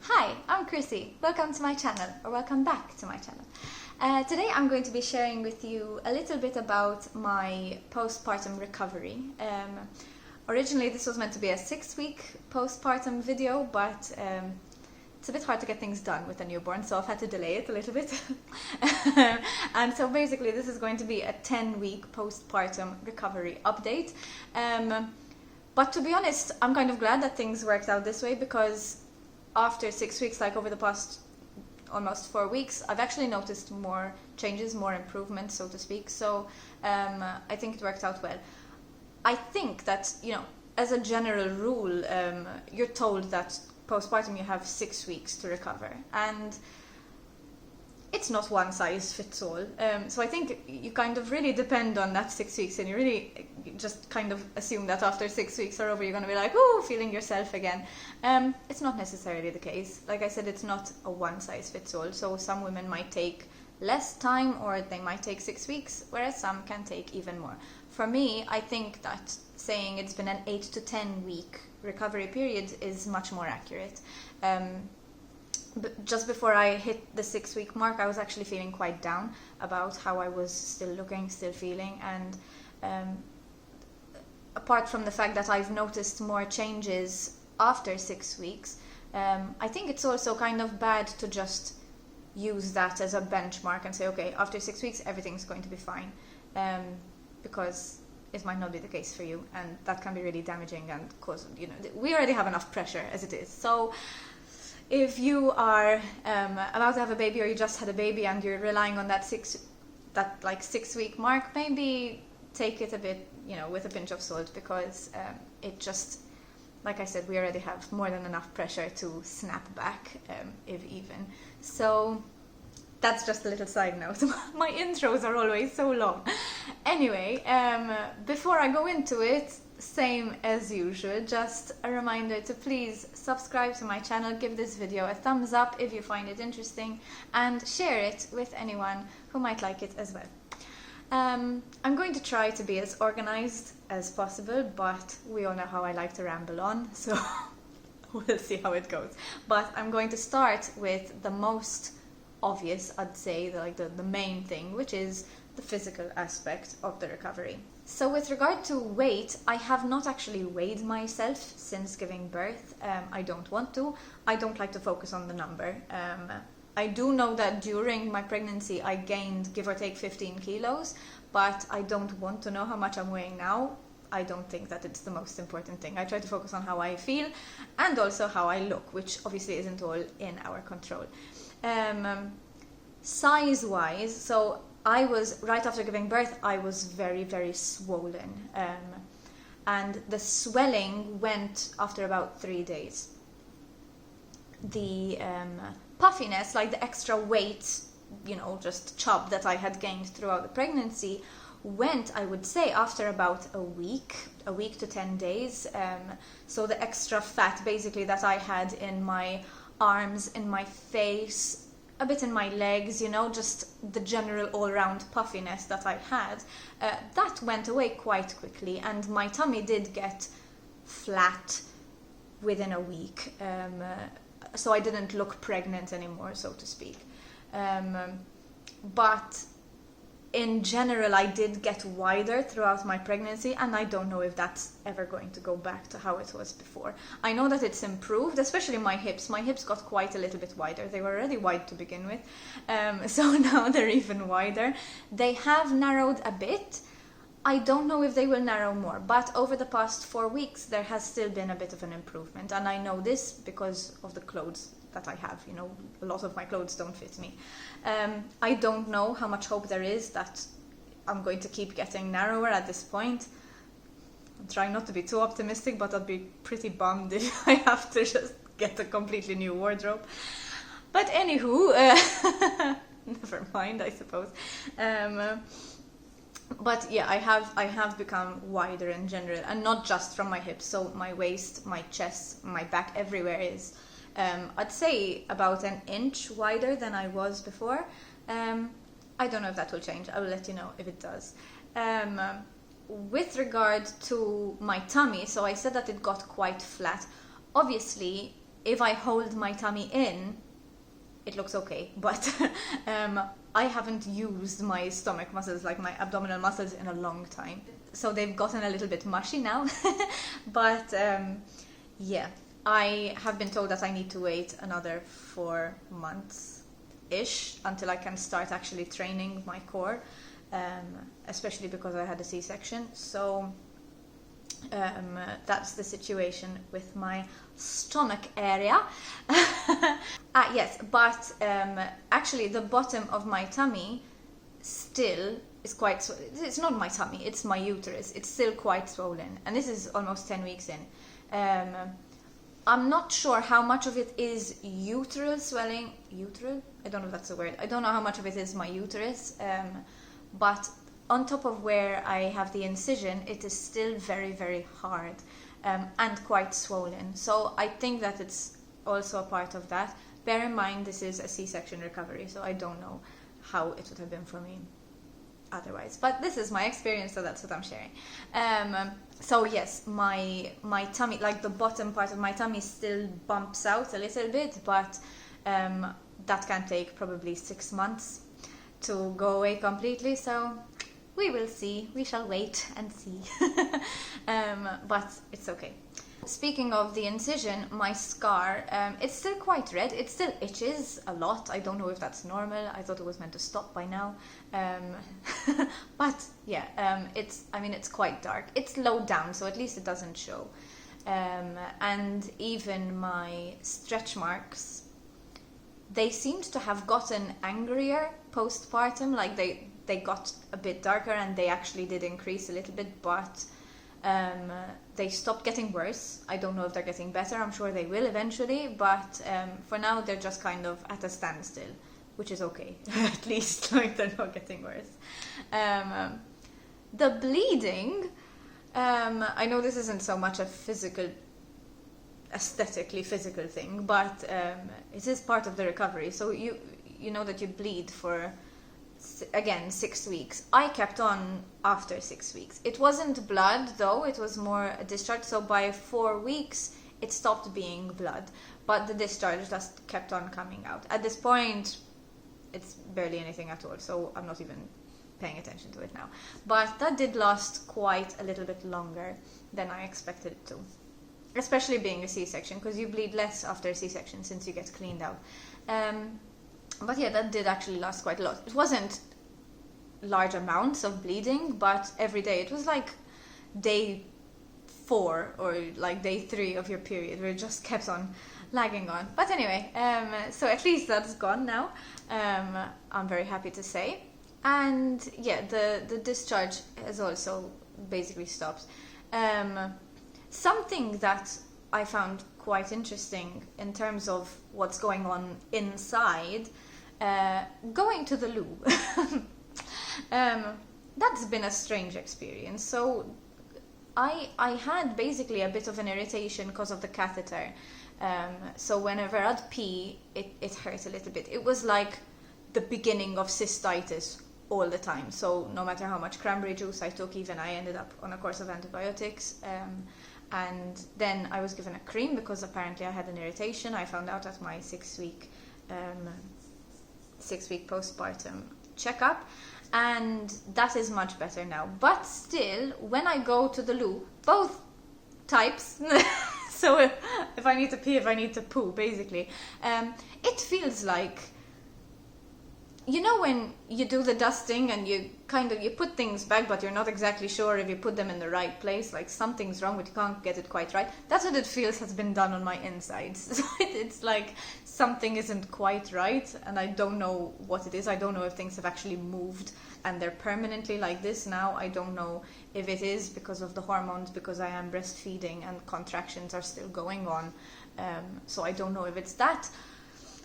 Hi, I'm Chrissy. Welcome to my channel, or welcome back to my channel. Today I'm going to be sharing with you a little bit about my postpartum recovery. Originally this was meant to be a 6-week postpartum video, but it's a bit hard to get things done with a newborn, so I've had to delay it a little bit. And so basically this is going to be a 10-week postpartum recovery update. But to be honest, I'm kind of glad that things worked out this way, because after 6 weeks, like over the past almost 4 weeks, I've actually noticed more changes, more improvements, so to speak. So I think it worked out well. I think that, as a general rule, you're told that postpartum you have 6 weeks to recover, and it's not one size fits all. So I think you kind of really depend on that 6 weeks, and you really just kind of assume that after 6 weeks are over, you're going to be like, oh, feeling yourself again. It's not necessarily the case. Like I said, it's not a one size fits all. So some women might take less time, or they might take 6 weeks, whereas some can take even more. For me, I think that saying it's been an 8 to 10 week recovery period is much more accurate. But just before I hit the 6 week mark, I was actually feeling quite down about how I was still looking, still feeling, and apart from the fact that I've noticed more changes after 6 weeks, I think it's also kind of bad to just use that as a benchmark and say, okay, after 6 weeks everything's going to be fine, because it might not be the case for you, and that can be really damaging and cause, we already have enough pressure as it is. So if you are about to have a baby, or you just had a baby and you're relying on that 6 week mark, maybe take it a bit, with a pinch of salt, because it just, like I said, we already have more than enough pressure to snap back, if even. So that's just a little side note. My intros are always so long. Anyway, before I go into it, same as usual, just a reminder to please subscribe to my channel, give this video a thumbs up if you find it interesting, and share it with anyone who might like it as well. I'm going to try to be as organized as possible, but we all know how I like to ramble on, so we'll see how it goes. But I'm going to start with the most obvious, I'd say, the main thing, which is the physical aspect of the recovery. So with regard to weight, I have not actually weighed myself since giving birth. I don't want to. I don't like to focus on the number. I do know that during my pregnancy I gained, give or take, 15 kilos, but I don't want to know how much I'm weighing now. I don't think that it's the most important thing. I try to focus on how I feel and also how I look, which obviously isn't all in our control. Size-wise, so I was, right after giving birth, I was very, very swollen. And the swelling went after about 3 days. The puffiness, like the extra weight, just chub that I had gained throughout the pregnancy, went, I would say, after about a week to 10 days. So the extra fat, basically, that I had in my arms, in my face, a bit in my legs, just the general all-round puffiness that I had, that went away quite quickly, and my tummy did get flat within a week. So I didn't look pregnant anymore, so to speak. But in general, I did get wider throughout my pregnancy, and I don't know if that's ever going to go back to how it was before. I know that it's improved, especially my hips. My hips got quite a little bit wider. They were already wide to begin with, so now they're even wider. They have narrowed a bit. I don't know if they will narrow more, but over the past 4 weeks there has still been a bit of an improvement, and I know this because of the clothes that I have. A lot of my clothes don't fit me. I don't know how much hope there is that I'm going to keep getting narrower at this point. I'm trying not to be too optimistic, but I'd be pretty bummed if I have to just get a completely new wardrobe. But anywho, never mind, I suppose. But yeah, I have become wider in general, and not just from my hips. So my waist, my chest, my back, everywhere is, I'd say, about an inch wider than I was before. I don't know if that will change. I will let you know if it does. With regard to my tummy, so I said that it got quite flat. Obviously, if I hold my tummy in, it looks okay, but I haven't used my stomach muscles, like my abdominal muscles, in a long time. So they've gotten a little bit mushy now. But yeah, I have been told that I need to wait another 4 months-ish until I can start actually training my core, especially because I had a C-section. So that's the situation with my stomach area. Yes, but actually the bottom of my tummy still is quite, it's not my tummy, it's my uterus. It's still quite swollen, and this is almost 10 weeks in. I'm not sure how much of it is uteral swelling. Uteral? I don't know if that's a word. I don't know how much of it is my uterus, but on top of where I have the incision, it is still very, very hard and quite swollen. So I think that it's also a part of that. Bear in mind, this is a C-section recovery, so I don't know how it would have been for me otherwise. But this is my experience, so that's what I'm sharing. So yes, my tummy, like the bottom part of my tummy, still bumps out a little bit, but that can take probably 6 months to go away completely. So we will see. We shall wait and see. But it's okay. Speaking of the incision, my scar, it's still quite red. It still itches a lot. I don't know if that's normal. I thought it was meant to stop by now. But yeah, it's quite dark. It's low down, so at least it doesn't show. And even my stretch marks, they seemed to have gotten angrier postpartum. Like they got a bit darker, and they actually did increase a little bit, but they stopped getting worse. I don't know if they're getting better. I'm sure they will eventually, but for now they're just kind of at a standstill, which is okay. At least like they're not getting worse. The bleeding, I know this isn't so much a aesthetically physical thing, but it is part of the recovery. So you know that you bleed for, again, 6 weeks. I kept on after 6 weeks. It wasn't blood though, it was more a discharge. So by 4 weeks it stopped being blood, but the discharge just kept on coming out. At this point it's barely anything at all, so I'm not even paying attention to it now. But that did last quite a little bit longer than I expected it to, especially being a C-section, because you bleed less after a C-section since you get cleaned out. But yeah, that did actually last quite a lot. It wasn't large amounts of bleeding, but every day. It was like day 4 or like day 3 of your period, where it just kept on lagging on. But anyway, so at least that's gone now. I'm very happy to say. And yeah, the discharge has also basically stopped. Something that I found quite interesting in terms of what's going on inside, going to the loo. That's been a strange experience. So I had basically a bit of an irritation because of the catheter. So whenever I'd pee, it hurt a little bit. It was like the beginning of cystitis all the time. So no matter how much cranberry juice I took, even I ended up on a course of antibiotics. And then I was given a cream because apparently I had an irritation. I found out at my 6-week postpartum checkup, and that is much better now. But still, when I go to the loo, both types, so if I need to pee, if I need to poo, basically, it feels like, you know, when you do the dusting and you put things back, but you're not exactly sure if you put them in the right place, like something's wrong but you can't get it quite right. That's what it feels has been done on my insides. So it's like something isn't quite right, and I don't know what it is. I don't know if things have actually moved and they're permanently like this now. I don't know if it is because of the hormones, because I am breastfeeding and contractions are still going on. So I don't know if it's that.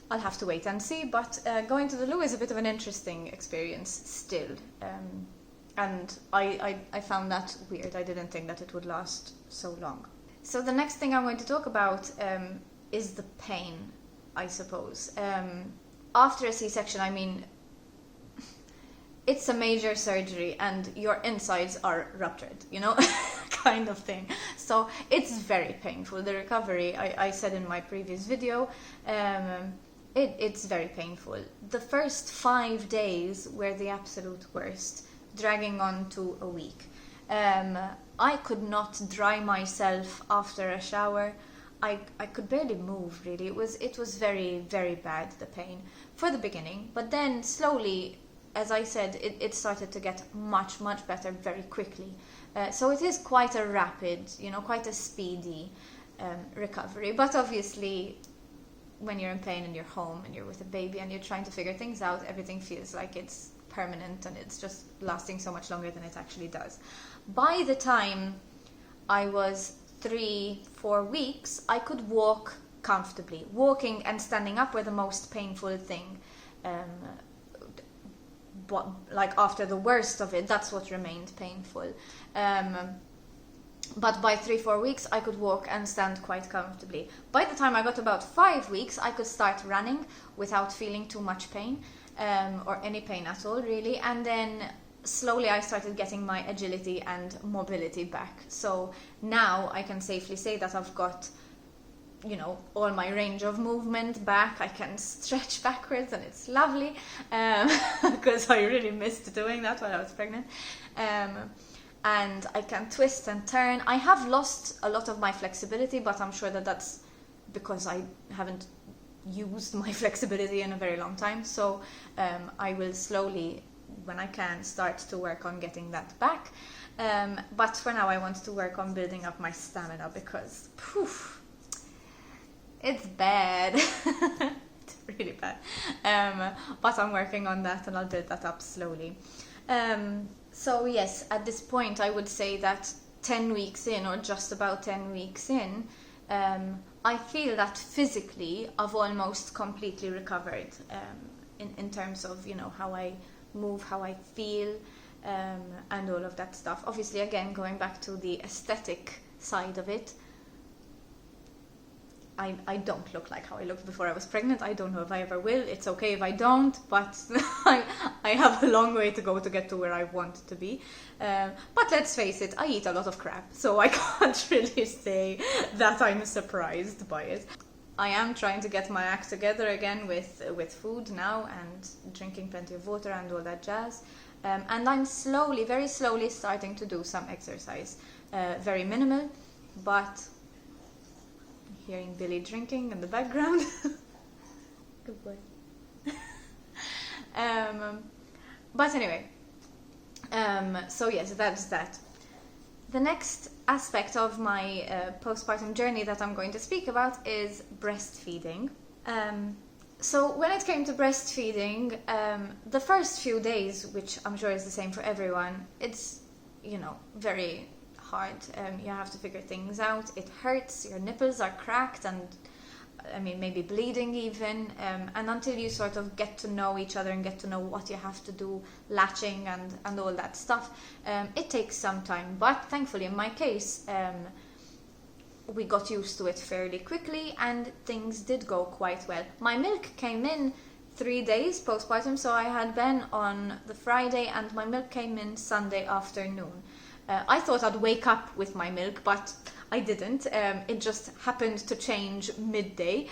I'll have to wait and see, but going to the loo is a bit of an interesting experience still. And I found that weird. I didn't think that it would last so long. So the next thing I'm going to talk about is the pain, I suppose. After a C-section, I mean, it's a major surgery and your insides are ruptured, you know? kind of thing. So it's very painful. The recovery, I said in my previous video, it's very painful. The first 5 days were the absolute worst, dragging on to a week. I could not dry myself after a shower. I could barely move, really. It was very, very bad, the pain, for the beginning. But then slowly, as I said, it started to get much, much better very quickly. So it is quite a rapid, quite a speedy recovery. But obviously, when you're in pain and you're home and you're with a baby and you're trying to figure things out, everything feels like it's permanent and it's just lasting so much longer than it actually does. By the time I was 3-4 weeks, I could walk comfortably. Walking and standing up were the most painful thing. But like after the worst of it, that's what remained painful. But by 3-4 weeks, I could walk and stand quite comfortably. By the time I got about 5 weeks, I could start running without feeling too much pain, or any pain at all, really. And then slowly I started getting my agility and mobility back. So now I can safely say that I've got, all my range of movement back. I can stretch backwards and it's lovely, because I really missed doing that when I was pregnant. And I can twist and turn. I have lost a lot of my flexibility, but I'm sure that that's because I haven't used my flexibility in a very long time. So I will slowly, when I can, start to work on getting that back. But for now I want to work on building up my stamina, because it's bad. It's really bad. But I'm working on that and I'll build that up slowly. So yes, at this point I would say that 10 weeks in, or just about 10 weeks in, I feel that physically I've almost completely recovered, in terms of, how I move, how I feel, and all of that stuff. Obviously, again, going back to the aesthetic side of it, I don't look like how I looked before I was pregnant. I don't know if I ever will. It's okay if I don't, but I have a long way to go to get to where I want to be. But let's face it, I eat a lot of crap, so I can't really say that I'm surprised by it. I am trying to get my act together again with food now, and drinking plenty of water and all that jazz. And I'm slowly, very slowly starting to do some exercise. Very minimal, but hearing Billy drinking in the background. Good boy. But anyway, so yes, that's that. The next aspect of my postpartum journey that I'm going to speak about is breastfeeding. So when it came to breastfeeding, the first few days, which I'm sure is the same for everyone, it's, very hard. You have to figure things out. It hurts, your nipples are cracked and maybe bleeding even, and until you sort of get to know each other and get to know what you have to do, latching and all that stuff, it takes some time. But thankfully in my case, we got used to it fairly quickly and things did go quite well. My milk came in 3 days postpartum, so I had Ben on the Friday and my milk came in Sunday afternoon. I thought I'd wake up with my milk, but I didn't. It just happened to change midday,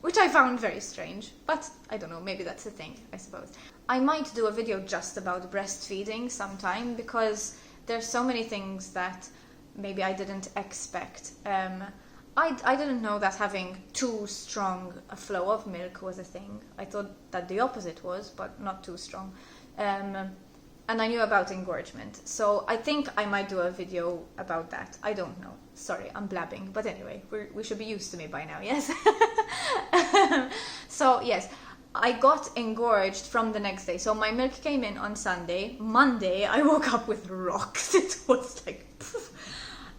which I found very strange. But I don't know, maybe that's a thing, I suppose. I might do a video just about breastfeeding sometime, because there's so many things that maybe I didn't expect. I didn't know that having too strong a flow of milk was a thing. I thought that the opposite was, but not too strong. And I knew about engorgement, so I think I might do a video about that. I don't know. Sorry, I'm blabbing. But anyway, we should be used to me by now, yes? So, yes, I got engorged from the next day. So my milk came in on Sunday. Monday, I woke up with rocks. It was like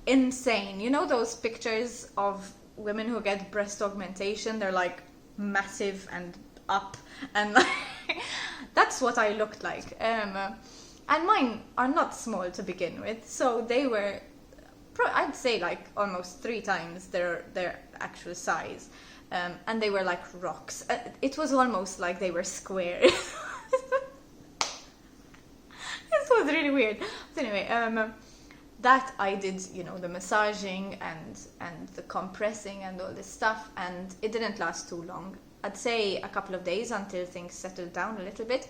insane. You know those pictures of women who get breast augmentation? They're like massive and up, and like that's what I looked like. And mine are not small to begin with, so they were, I'd say, like almost 3 times their actual size, and they were like rocks. It was almost like they were square. This was really weird. But anyway, that I did, the massaging and the compressing and all this stuff, and it didn't last too long. I'd say a couple of days until things settled down a little bit.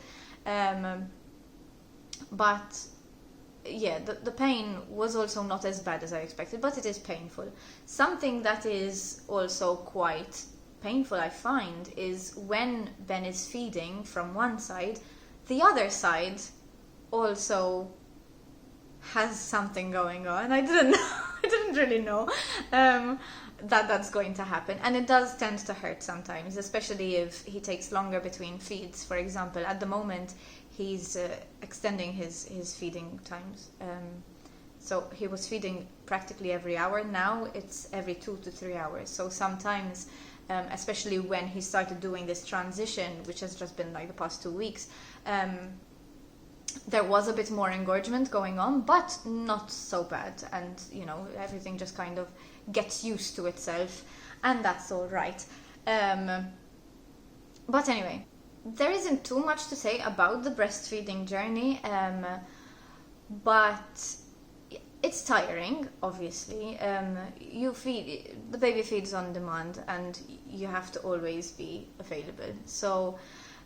But yeah, the pain was also not as bad as I expected, but it is painful. Something that is also quite painful, I find, is when Ben is feeding from one side, the other side also has something going on. I didn't really know that's going to happen, and it does tend to hurt sometimes, especially if he takes longer between feeds. For example, at the moment he's extending his feeding times, so he was feeding practically every hour. Now it's every 2 to 3 hours. So sometimes, especially when he started doing this transition, which has just been like the past 2 weeks, there was a bit more engorgement going on, but not so bad, and everything just kind of gets used to itself, and that's all right. But anyway, there isn't too much to say about the breastfeeding journey, but it's tiring, obviously. The baby feeds on demand, and you have to always be available. So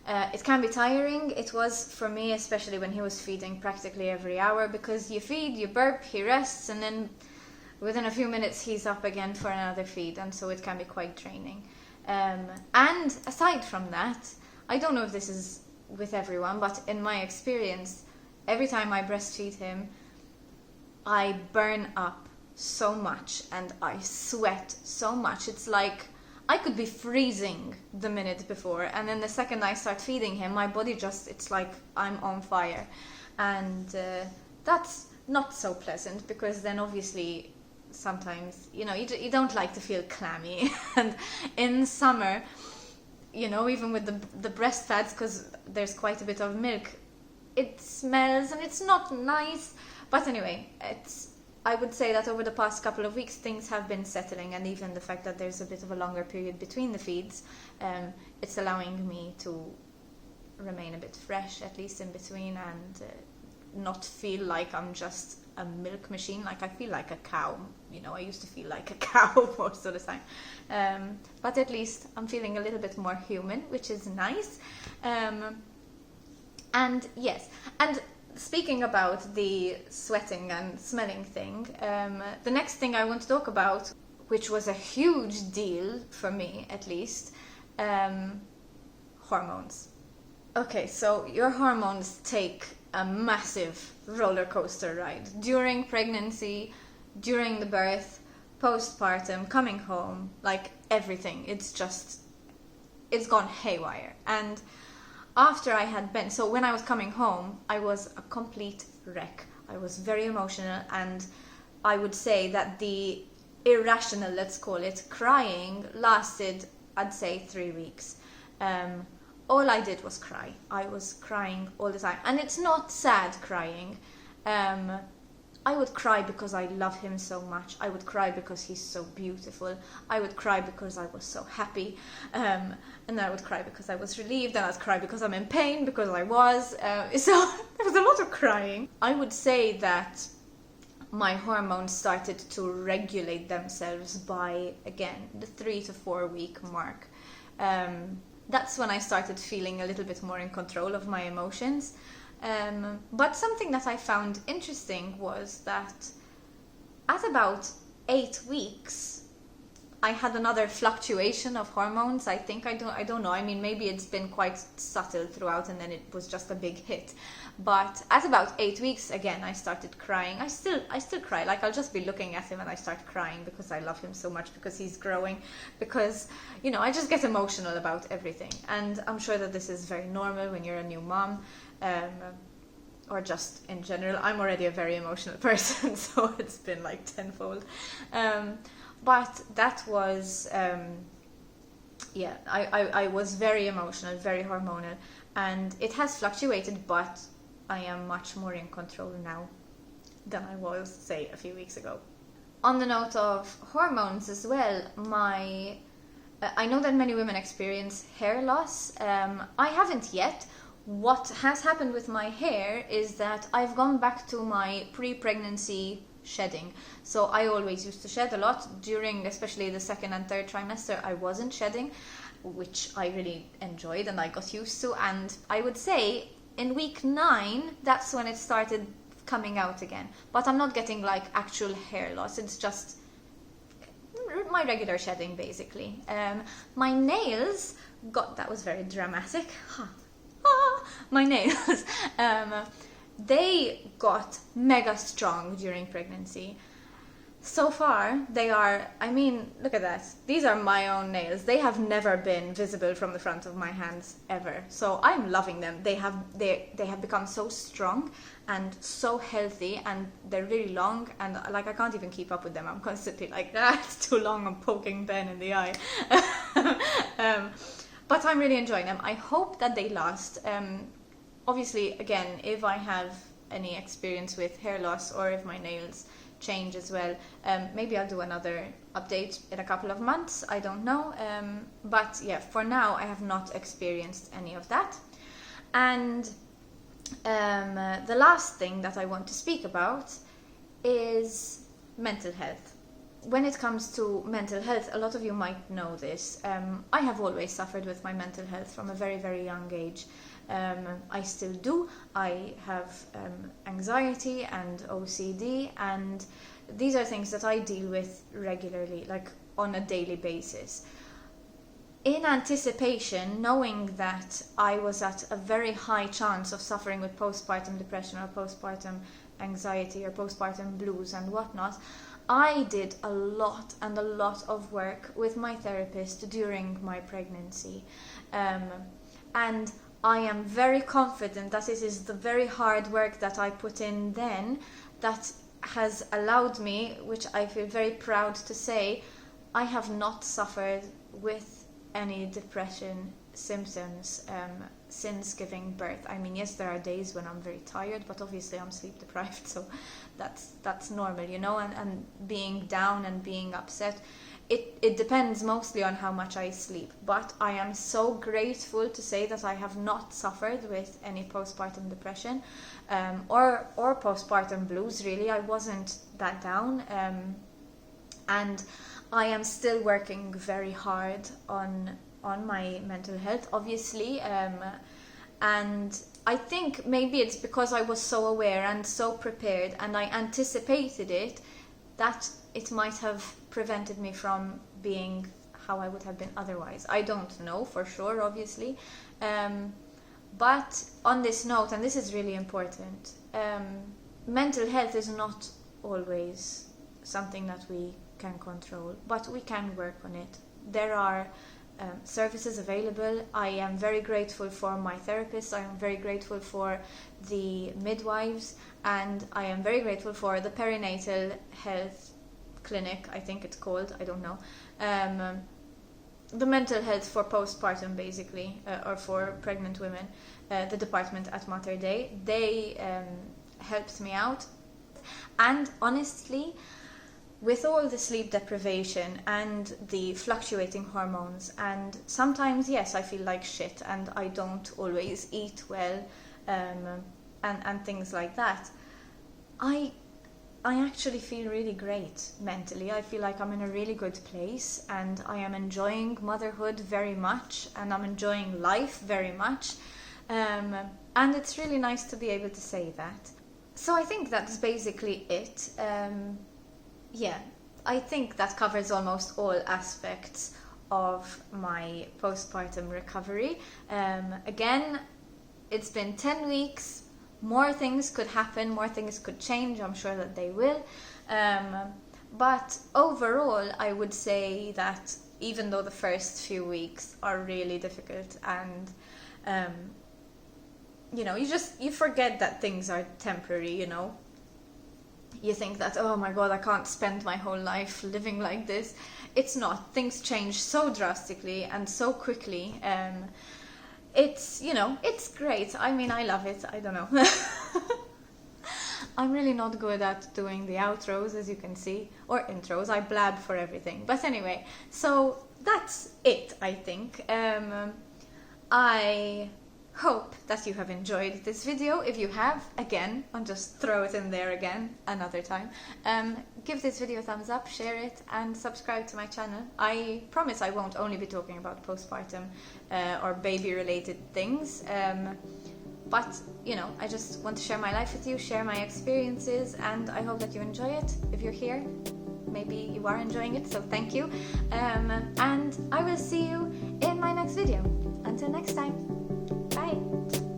it can be tiring. It was for me, especially when he was feeding practically every hour, because you feed, you burp, he rests, and then within a few minutes he's up again for another feed, and so it can be quite draining. And aside from that, I don't know if this is with everyone, but in my experience, every time I breastfeed him, I burn up so much and I sweat so much. It's like I could be freezing the minute before, and then the second I start feeding him, my body it's like I'm on fire. And that's not so pleasant, because then obviously sometimes, you don't like to feel clammy. And in summer, even with the breast pads, because there's quite a bit of milk, it smells and it's not nice. But anyway, I would say that over the past couple of weeks things have been settling, and even the fact that there's a bit of a longer period between the feeds, it's allowing me to remain a bit fresh, at least in between, and not feel like I'm just a milk machine. Like I feel like a cow. I used to feel like a cow most of the time. But at least I'm feeling a little bit more human, which is nice. And yes, and speaking about the sweating and smelling thing, the next thing I want to talk about, which was a huge deal for me at least, hormones. Okay, so your hormones take a massive roller coaster ride during pregnancy, during the birth, postpartum, coming home, like everything. It's gone haywire. And after I had been, so when I was coming home, I was a complete wreck. I was very emotional, and I would say that the irrational, let's call it, crying lasted, I'd say, 3 weeks. All I did was cry. I was crying all the time. And it's not sad crying. I would cry because I love him so much. I would cry because he's so beautiful. I would cry because I was so happy. And then I would cry because I was relieved. And I'd cry because I'm in pain, because I was. So there was a lot of crying. I would say that my hormones started to regulate themselves by, again, the 3 to 4 week mark. That's when I started feeling a little bit more in control of my emotions. But something that I found interesting was that at about 8 weeks, I had another fluctuation of hormones. I think, I don't know. I mean, maybe it's been quite subtle throughout, and then it was just a big hit. But at about 8 weeks, again, I started crying. I still cry. Like, I'll just be looking at him and I start crying because I love him so much, because he's growing, because, I just get emotional about everything. And I'm sure that this is very normal when you're a new mom, or just in general. I'm already a very emotional person, so it's been like tenfold. But that was, I was very emotional, very hormonal, and it has fluctuated, but I am much more in control now than I was, say, a few weeks ago. On the note of hormones as well, I know that many women experience hair loss. I haven't yet. What has happened with my hair is that I've gone back to my pre-pregnancy shedding. So I always used to shed a lot during, especially the second and third trimester. I wasn't shedding, which I really enjoyed and I got used to. And I would say in week 9, that's when it started coming out again. But I'm not getting like actual hair loss. It's just my regular shedding, basically. My nails that was very dramatic. My nails, they got mega strong during pregnancy. So far, they are, I mean, look at that. These are my own nails. They have never been visible from the front of my hands ever. So I'm loving them. They have become so strong and so healthy, and they're really long, and like I can't even keep up with them. I'm constantly like, it's too long, I'm poking Ben in the eye. But I'm really enjoying them. I hope that they last. Obviously, again, if I have any experience with hair loss or if my nails change as well, maybe I'll do another update in a couple of months. I don't know. But yeah, for now, I have not experienced any of that. And the last thing that I want to speak about is mental health. When it comes to mental health, a lot of you might know this. I have always suffered with my mental health from a very, very young age. I still do. I have anxiety and OCD, and these are things that I deal with regularly, like on a daily basis. In anticipation, knowing that I was at a very high chance of suffering with postpartum depression or postpartum anxiety or postpartum blues and whatnot, I did a lot of work with my therapist during my pregnancy. And I am very confident that it is the very hard work that I put in then that has allowed me, which I feel very proud to say, I have not suffered with any depression symptoms since giving birth. I mean, yes, there are days when I'm very tired, but obviously I'm sleep deprived, so that's normal, you know, and being down and being upset, it depends mostly on how much I sleep. But I am so grateful to say that I have not suffered with any postpartum depression or postpartum blues, really. I wasn't that down, and I am still working very hard on my mental health, obviously, and I think maybe it's because I was so aware and so prepared and I anticipated it, that it might have prevented me from being how I would have been otherwise. I don't know for sure, obviously, but on this note, and this is really important, mental health is not always something that we can control, but we can work on it. There are services available. I am very grateful for my therapist. I am very grateful for the midwives, and I am very grateful for the perinatal health clinic, I think it's called, I don't know, the mental health for postpartum, basically, or for pregnant women, the department at Mater Dei. They helped me out, and honestly, with all the sleep deprivation and the fluctuating hormones, and sometimes, yes, I feel like shit and I don't always eat well, and things like that, I actually feel really great mentally. I feel like I'm in a really good place, and I am enjoying motherhood very much, and I'm enjoying life very much, and it's really nice to be able to say that. So I think that's basically it. Yeah, I think that covers almost all aspects of my postpartum recovery. Again, it's been 10 weeks. More things could happen, more things could change. I'm sure that they will. But overall, I would say that even though the first few weeks are really difficult, and you know, you forget that things are temporary, you know. You think that, oh my god, I can't spend my whole life living like this. It's not. Things change so drastically and so quickly. It's, you know, it's great. I mean, I love it. I don't know. I'm really not good at doing the outros, as you can see, or intros. I blab for everything. But anyway, so that's it, I think. I hope that you have enjoyed this video. If you have, again, I'll just throw it in there again another time. Give this video a thumbs up, share it, and subscribe to my channel. I promise I won't only be talking about postpartum or baby related things, but you know, I just want to share my life with you, share my experiences, and I hope that you enjoy it. If you're here, maybe you are enjoying it, so thank you. And I will see you in my next video. Until next time, bye!